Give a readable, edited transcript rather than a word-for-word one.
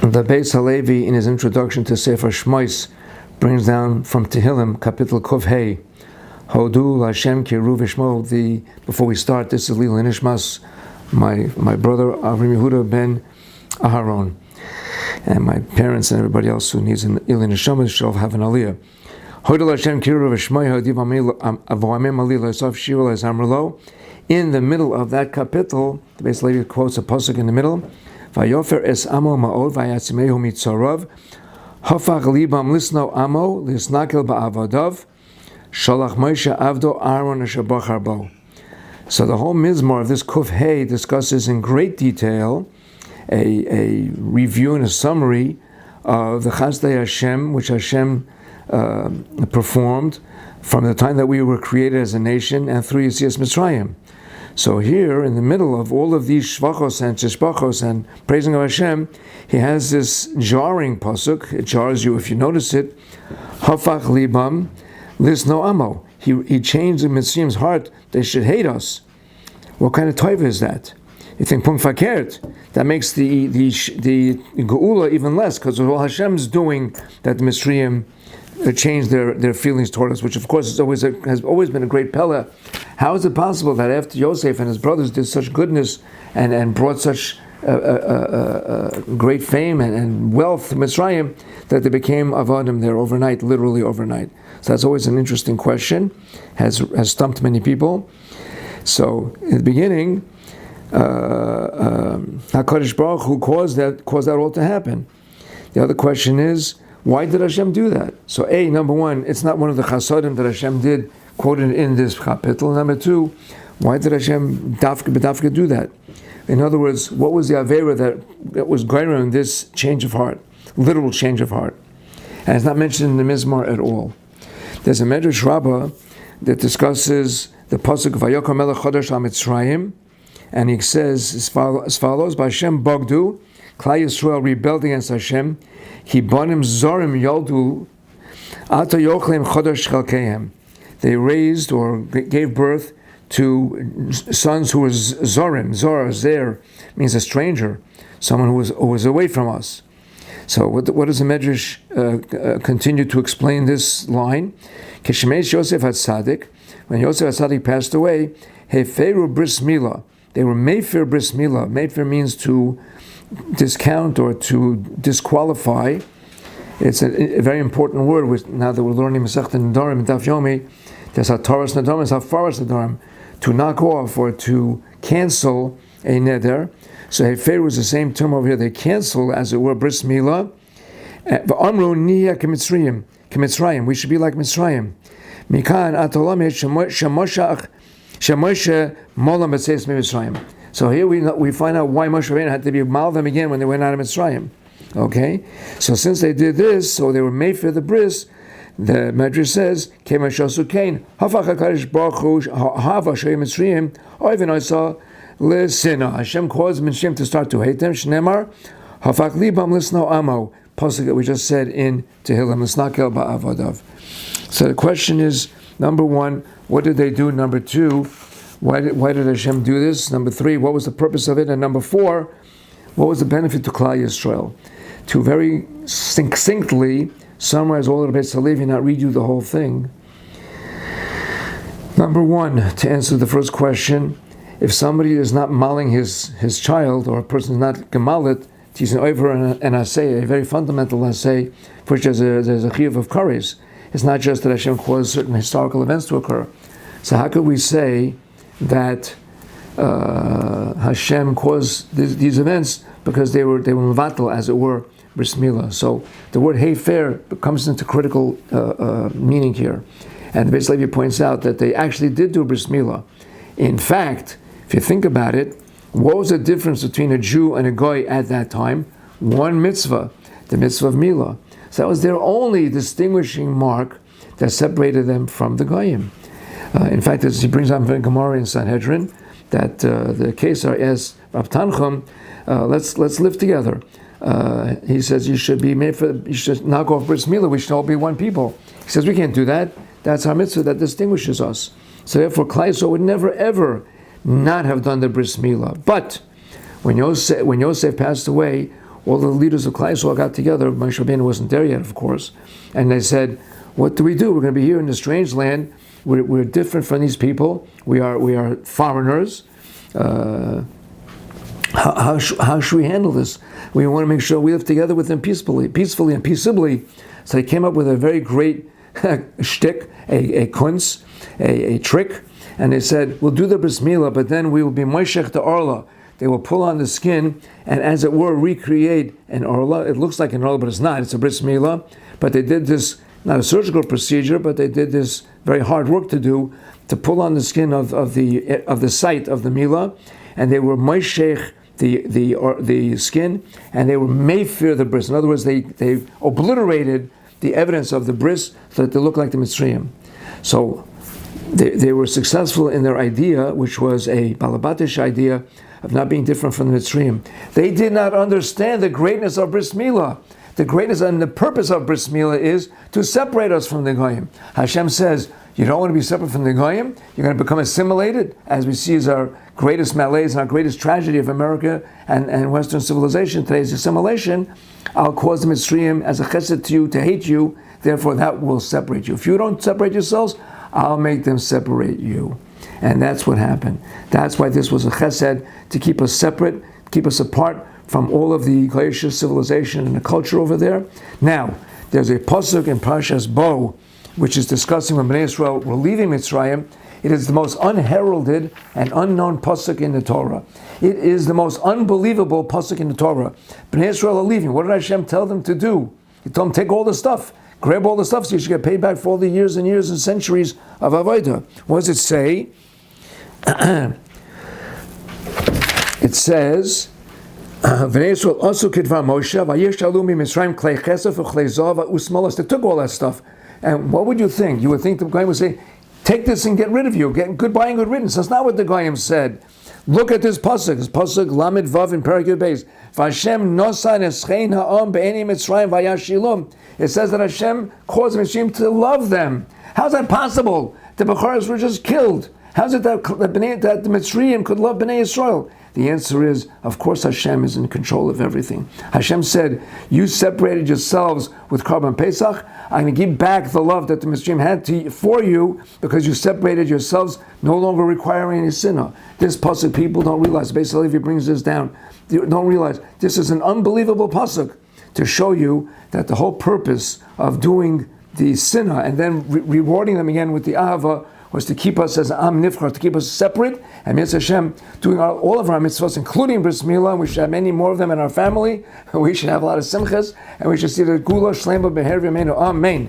The Beis Halevi, in his introduction to Sefer Shemos, brings down from Tehillim, Kapitel Kuf Hey, Hodu Lashem Kiru Vishmo. Before we start, this is Lila Nishmas, my brother Avram Yehuda ben Aharon, and my parents and everybody else who needs an Ilin Neshama shall have an Aliyah. Hodu Lashem Kiru Vishmo Hodiv Avoamim Alila Sof Shirul Amrlo. In the middle of that kapitel, the Beis Halevi quotes a pasuk in the middle. Vayofer es amo ma'od vayatzimehu mitzarav hafach libam lisno amo lisnakel ba'avodav shalach Moshe avdo Aaron ashabachar bo. So the whole mizmor of this Kuf Hey discusses in great detail a review and a summary of the Chasdei Hashem, which Hashem performed from the time that we were created as a nation and through Yetzias Mitzrayim. So here, in the middle of all of these shvachos and tishbachos and praising of Hashem, he has this jarring pasuk. It jars you if you notice it. Hafach libam lisno amo. He changed the Mitzrayim's heart. They should hate us. What kind of taiva is that? You think punk fakert? That makes the geula even less, because of all Hashem's doing that the Mitzrayim change their feelings toward us, which of course has always been a great pella. How is it possible that after Yosef and his brothers did such goodness and brought such great fame and wealth to Mitzrayim, that they became avadim there overnight, literally overnight? So that's always an interesting question, has stumped many people. So in the beginning, HaKadosh Baruch Hu caused that all to happen. The other question is, why did Hashem do that? So number one, it's not one of the chasadim that Hashem did, quoted in this kapitel. Number two, why did Hashem dafka do that? In other words, what was the avera that was greater in this change of heart, literal change of heart? And it's not mentioned in the Mizmar at all. There's a Medrash Rabbah that discusses the pasuk Vayokar Melech Chodesh HaMitzrayim, and he says as follows: By Hashem Bogdu, Klal Yisrael rebelled against Hashem. He banim zorim yoldu ata yochlem chodesh chalkehem. They raised or gave birth to sons who were zorim. Zor, zer, means a stranger, someone who was away from us. So what does the Medrash continue to explain this line? Kishemesh Yosef HaTzadik, when Yosef HaTzadik passed away, heferu bris milah. They were mefer bris milah. Mefer means to discount or to disqualify. It's a very important word, which now that we're learning Masechet Nedarim and Daf Yomi, there's Hataras Nedarim, there's Hafaras Nedarim, to knock off or to cancel a neder. So Hefer was the same term over here. They cancel, as it were, bris milah. V'amru niya k'Mitzrayim. We should be like Mitzrayim. Mikan atolam shemoshe molam b'tzeis mitzrayim. So here we find out why Moshe Rabbeinu had to be mal them again when they went out of Mitzrayim. Okay? So since they did this, so they were made for the bris, the Medrash says, Kema Shosu Kain, Hafach HaKadosh Baruch Hu, Hava Shoyim Mitzrayim, Oivin Oisa L'Sina. Hashem caused Mitzrayim to start to hate them. Shnemar, Hafach Libam L'Sno Amo. Pasuk that we just said in Tehillim, L'Snakel Ba'avodav. So the question is, number one, what did they do? Number two, why did Hashem do this? Number three, what was the purpose of it? And number four, what was the benefit to Klal Yisrael? To very succinctly summarize all of the Beis Halevi, not read you the whole thing. Number one, to answer the first question, if somebody is not maling his child, or a person is not gemalit, he's an over and asay, a very fundamental asay, for which there's a chiyuv of kares. It's not just that Hashem caused certain historical events to occur. So how could we say that Hashem caused these events because they were mevatel, as it were, bris milah? So the word hefer comes into critical meaning here, and the Beis Halevi points out that they actually did do bris milah. In fact, if you think about it, what was the difference between a Jew and a goy at that time? One mitzvah, the mitzvah of milah. So that was their only distinguishing mark that separated them from the goyim. In fact, as he brings on Gemara in Sanhedrin, that the Kesar asks Rav Tanchum, let's live together. He says you should knock off bris milah. We should all be one people. He says we can't do that. That's our mitzvah that distinguishes us. So therefore, Klal Yisrael would never ever not have done the bris milah. But when Yosef passed away, all the leaders of Klal Yisrael got together. Moshe Rabbeinu wasn't there yet, of course, and they said, "What do? We're going to be here in a strange land. We're different from these people. We are foreigners. How should we handle this? We want to make sure we live together with them peacefully and peaceably." So they came up with a very great shtick, a kunz, a trick, and they said, "We'll do the bris milah, but then we will be moishech the orla." They will pull on the skin and, as it were, recreate an orla. It looks like an orla, but it's not. It's a bris milah. But they did this, not a surgical procedure, but they did this very hard work to pull on the skin of the site of the milah, and they were moishech the skin, and they were meifir the bris. In other words, they obliterated the evidence of the bris so that they look like the Mitzrayim. So they were successful in their idea, which was a balabatish idea of not being different from the Mitzrayim. They did not understand the greatness of bris milah. The greatness and the purpose of bris milah is to separate us from the goyim. Hashem says, you don't want to be separate from the goyim. You're going to become assimilated, as we see as our greatest malaise and our greatest tragedy of America and Western civilization today is assimilation. I'll cause the Mitzrayim as a chesed to you to hate you. Therefore, that will separate you. If you don't separate yourselves, I'll make them separate you. And that's what happened. That's why this was a chesed, to keep us separate, keep us apart from all of the glacial civilization and the culture over there. Now, there's a pasuk in Parshas Bo, which is discussing when Bnei Yisrael were leaving Mitzrayim. It is the most unheralded and unknown pasuk in the Torah. It is the most unbelievable pasuk in the Torah. Bnei Yisrael are leaving. What did Hashem tell them to do? He told them, take all the stuff. Grab all the stuff so you should get paid back for all the years and years and centuries of Avodah. What does it say? It says, Bnei Yisrael also kidvar Moshe, vayishalu mi Mitzrayim klei chesed v'klei zav v'usmalos. They took all that stuff. And what would you think? You would think the Goyim would say, take this and get rid of you. Get goodbye and good riddance. That's not what the Goyim said. Look at this pasuk. This pasuk Lamed Vav in Perek Yud Beis. Vashem nosan eschein ha'am be'eni Mitzrayim vayashilum. It says that Hashem caused Mitzrayim to love them. How's that possible? The Bechoros were just killed. How's it that the Mitzrayim could love Bnei Yisrael? The answer is, of course, Hashem is in control of everything. Hashem said, you separated yourselves with Karban Pesach. I'm going to give back the love that the Mitzrayim had for you because you separated yourselves, no longer requiring any sinner. This pasuk, people don't realize. Basically, if he brings this down, you don't realize this is an unbelievable pasuk to show you that the whole purpose of doing the sinner and then rewarding them again with the ahava was to keep us as Am Nifchar, to keep us separate, and Mitzvah Hashem doing all of our mitzvahs, including Bris Milah, and we should have many more of them in our family, we should have a lot of simchas, and we should see the Gula Shlema Beher V'Meinu. Amen.